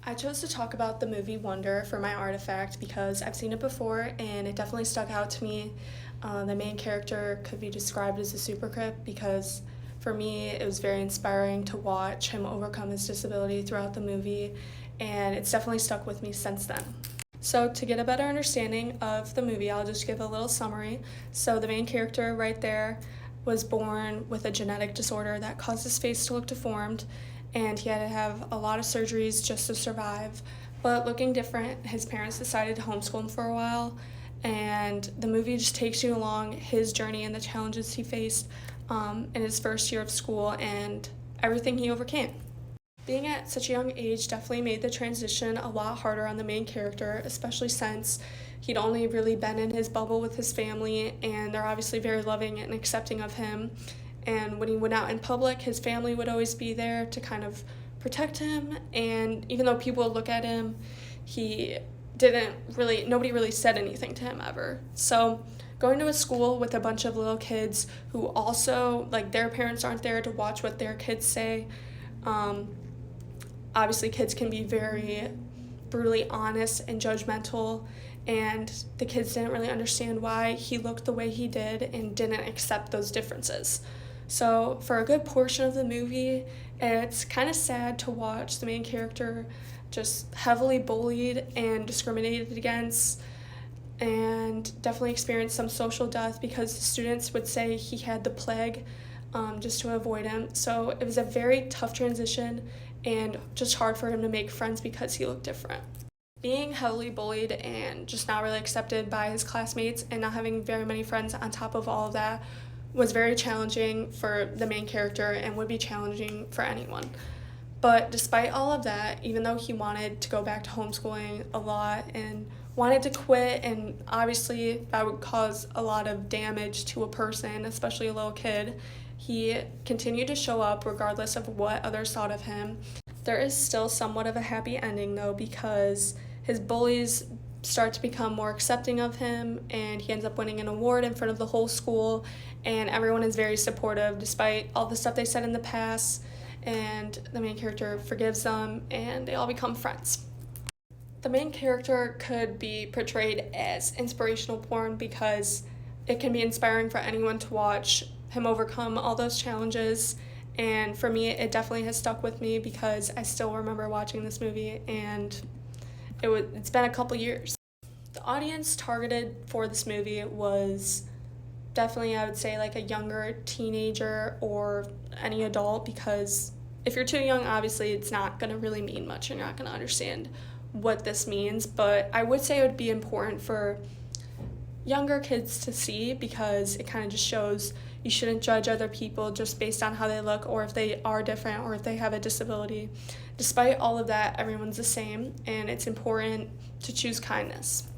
I chose to talk about the movie Wonder for my artifact because I've seen it before and it definitely stuck out to me. The main character could be described as a super crip because for me it was very inspiring to watch him overcome his disability throughout the movie, and it's definitely stuck with me since then. So to get a better understanding of the movie, I'll just give a little summary. So the main character right there was born with a genetic disorder that caused his face to look deformed, and he had to have a lot of surgeries just to survive. But looking different, his parents decided to homeschool him for a while, and the movie just takes you along his journey and the challenges he faced in his first year of school and everything he overcame. Being at such a young age definitely made the transition a lot harder on the main character, especially since he'd only really been in his bubble with his family, and they're obviously very loving and accepting of him. And when he went out in public, his family would always be there to kind of protect him, and even though people would look at him, nobody really said anything to him ever. So going to a school with a bunch of little kids who also, like, their parents aren't there to watch what their kids say, obviously kids can be very brutally honest and judgmental, and the kids didn't really understand why he looked the way he did and didn't accept those differences. So for a good portion of the movie, it's kind of sad to watch the main character just heavily bullied and discriminated against, and definitely experienced some social death because the students would say he had the plague just to avoid him. So it was a very tough transition and just hard for him to make friends because he looked different. Being heavily bullied and just not really accepted by his classmates and not having very many friends on top of all of that was very challenging for the main character and would be challenging for anyone. But despite all of that, even though he wanted to go back to homeschooling a lot and wanted to quit, and obviously that would cause a lot of damage to a person, especially a little kid, he continued to show up regardless of what others thought of him. There is still somewhat of a happy ending though, because his bullies start to become more accepting of him, and he ends up winning an award in front of the whole school, and everyone is very supportive despite all the stuff they said in the past, and the main character forgives them and they all become friends. The main character could be portrayed as inspirational porn because it can be inspiring for anyone to watch him overcome all those challenges, and for me it definitely has stuck with me because I still remember watching this movie, and it's been a couple years. The audience targeted for this movie was definitely, I would say, like a younger teenager or any adult, because if you're too young, obviously it's not going to really mean much. You're not going to understand what this means, but I would say it would be important for younger kids to see because it kind of just shows you shouldn't judge other people just based on how they look or if they are different or if they have a disability. Despite all of that, everyone's the same, and it's important to choose kindness.